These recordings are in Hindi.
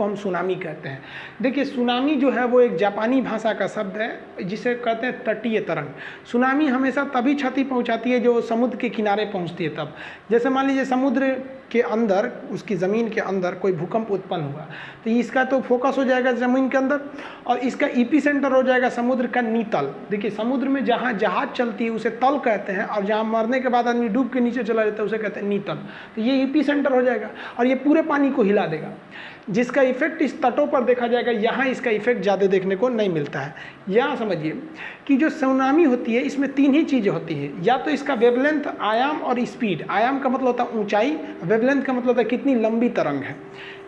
को हम सुनामी कहते हैं। देखिए सुनामी जो है वो एक जापानी भाषा का शब्द है जिसे कहते हैं तटीय तरंग। सुनामी हमेशा तभी क्षति पहुंचाती है जो समुद्र के किनारे पहुंचती है तब। जैसे मान लीजिए समुद्र के अंदर, उसकी ज़मीन के अंदर कोई भूकंप उत्पन्न हुआ तो इसका तो फोकस हो जाएगा ज़मीन के अंदर और इसका एपिसेंटर हो जाएगा समुद्र का नीतल। देखिए समुद्र में जहाँ जहाज चलती है उसे तल कहते हैं और जहाँ मरने के बाद आदमी डूब के नीचे चला जाता है उसे कहते हैं नीतल। तो ये एपिसेंटर हो जाएगा और ये पूरे पानी को हिला देगा, जिसका इफेक्ट इस तटों पर देखा जाएगा। यहाँ इसका इफेक्ट ज़्यादा देखने को नहीं मिलता है। यहाँ समझिए कि जो सुनामी होती है इसमें तीन ही चीज़ें होती है, या तो इसका वेवलेंथ, आयाम और स्पीड। आयाम का मतलब होता है ऊंचाई, वेवलेंथ का मतलब होता है कितनी लंबी तरंग है,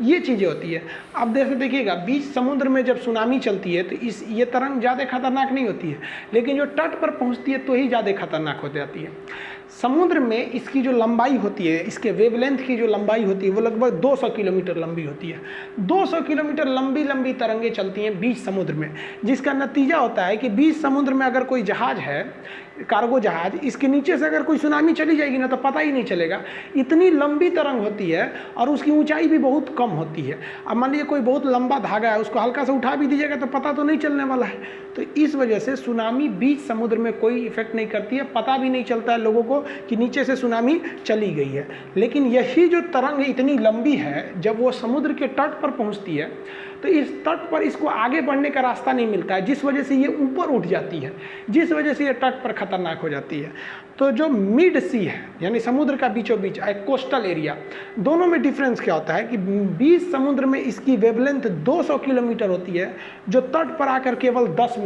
ये चीज़ें होती है। अब देखिएगा बीच समुद्र में जब सुनामी चलती है तो ये तरंग ज़्यादा खतरनाक नहीं होती है, लेकिन जो तट पर पहुँचती है तो ही ज़्यादा खतरनाक हो जाती है। समुद्र में इसकी जो लंबाई होती है, इसके वेवलेंथ की जो लंबाई होती है वो लगभग 200 किलोमीटर लंबी होती है। 200 किलोमीटर लंबी लंबी तरंगें चलती हैं बीच समुद्र में, जिसका नतीजा होता है कि बीच समुद्र में अगर कोई जहाज है, कार्गो जहाज, इसके नीचे से अगर कोई सुनामी चली जाएगी ना तो पता ही नहीं चलेगा। इतनी लंबी तरंग होती है और उसकी ऊंचाई भी बहुत कम होती है। अब मान लीजिए कोई बहुत लंबा धागा है, उसको हल्का सा उठा भी दीजिएगा तो पता तो नहीं चलने वाला है। तो इस वजह से सुनामी बीच समुद्र में कोई इफेक्ट नहीं करती है, पता भी नहीं चलता है लोगों को कि नीचे से सुनामी चली गई है। लेकिन यही जो तरंग इतनी लंबी है, जब वो समुद्र के तट पर पहुँचती है तो इस तट पर इसको आगे बढ़ने का रास्ता नहीं मिलता है, जिस वजह से ये ऊपर उठ जाती है, जिस वजह से ये तट पर खतरनाक हो जाती है। तो जो मिड सी है यानी समुद्र का बीचों बीच एक कोस्टल एरिया, दोनों में डिफरेंस क्या होता है कि बीच समुद्र में इसकी वेवलेंथ 200 किलोमीटर होती है, जो तट पर आकर केवल 10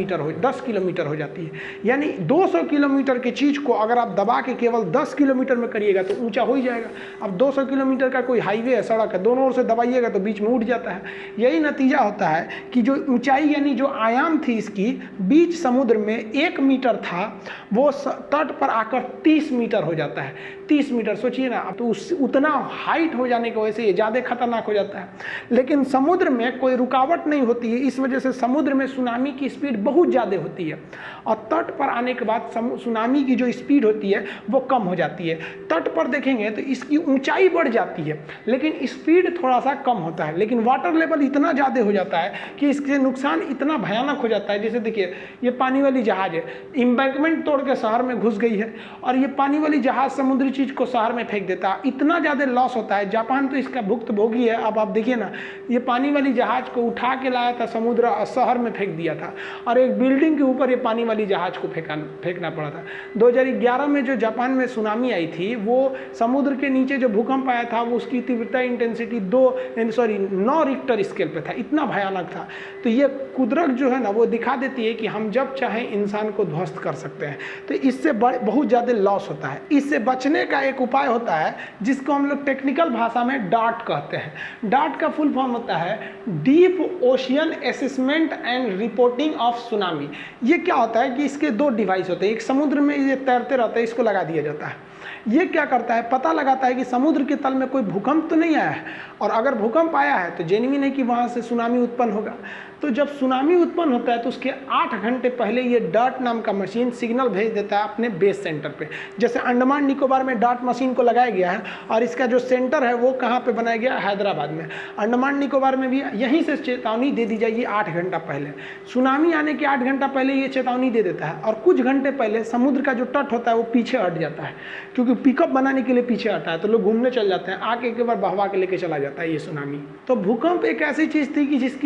किलोमीटर हो जाती है। यानी 200 किलोमीटर की चीज़ को अगर आप दबा के केवल 10 किलोमीटर में करिएगा तो ऊंचा हो ही जाएगा। अब 200 किलोमीटर का कोई हाईवे है, सड़क है, दोनों ओर से दबाइएगा तो बीच में उठ जाता है। यही नतीजा होता है कि जो ऊंचाई यानी जो आयाम थी इसकी बीच समुद्र में 1 मीटर था, वो तट पर आकर 30 मीटर हो जाता है। 30 मीटर सोचिए ना, तो उतना हाइट हो जाने की वजह से ये ज़्यादा खतरनाक हो जाता है। लेकिन समुद्र में कोई रुकावट नहीं होती है, इस वजह से समुद्र में सुनामी की स्पीड बहुत ज़्यादा होती है और तट पर आने के बाद सुनामी की जो स्पीड होती है वो कम हो जाती है। तट पर देखेंगे तो इसकी ऊंचाई बढ़ जाती है लेकिन स्पीड थोड़ा सा कम होता है, लेकिन वाटर लेवल इतना ज़्यादा हो जाता है कि इसके नुकसान इतना भयानक हो जाता है। जैसे देखिए ये पानी वाली जहाज है, एम्बैंकमेंट तोड़ के शहर में घुस गई है और ये पानी वाली जहाज समुद्री चीज़ को शहर में फेंक देता है, इतना ज़्यादा लॉस होता है। जापान तो इसका भुक्तभोगी है। अब आप देखिए ना, ये पानी वाली जहाज को उठा के लाया था समुद्र शहर में फेंक दिया था और एक बिल्डिंग के ऊपर ये पानी वाली जहाज को फेंकना पड़ा था। 2011 में जो जापान में सुनामी आई थी, वो समुद्र के नीचे जो भूकंप आया था वो उसकी तीव्रता इंटेंसिटी 9 रिक्टर स्केल पे था, इतना भयानक था। तो ये कुदरत जो है ना वो दिखा देती है कि हम जब चाहें इंसान को ध्वस्त कर सकते हैं। तो इससे बहुत ज़्यादा लॉस होता है। इससे बचने का एक उपाय होता है जिसको हम लोग टेक्निकल भाषा में डार्ट कहते हैं। डार्ट का फुल फॉर्म होता है deep ocean assessment and reporting of tsunami. ये क्या होता है कि इसके 2 डिवाइस होते हैं। एक समुद्र में ये तैरते रहते हैं, इसको लगा दिया जाता है। ये क्या करता है, पता लगाता है कि समुद्र के तल में कोई भूकंप तो नहीं आया है, और अगर भूकंप आया है तो जेन्युइन है कि वहाँ से सुनामी उत्पन्न होगा। तो जब सुनामी उत्पन्न होता है तो उसके 8 घंटे पहले ये डार्ट नाम का मशीन सिग्नल भेज देता है अपने बेस सेंटर पे। जैसे अंडमान निकोबार में डार्ट मशीन को लगाया गया है और इसका जो सेंटर है वो कहाँ पे बनाया गया, हैदराबाद में। अंडमान निकोबार में भी यहीं से चेतावनी दे दी जाएगी 8 घंटा पहले। सुनामी आने के 8 घंटा पहले ये चेतावनी दे देता है और कुछ घंटे पहले समुद्र का जो तट होता है वो पीछे हट जाता है, क्योंकि पिकअप बनाने के लिए पीछे हटा है तो लोग घूमने चल जाते हैं, आके एक बार बहवा के लेके चला जाता है ये सुनामी। तो भूकंप एक ऐसी चीज़ थी कि जिसकी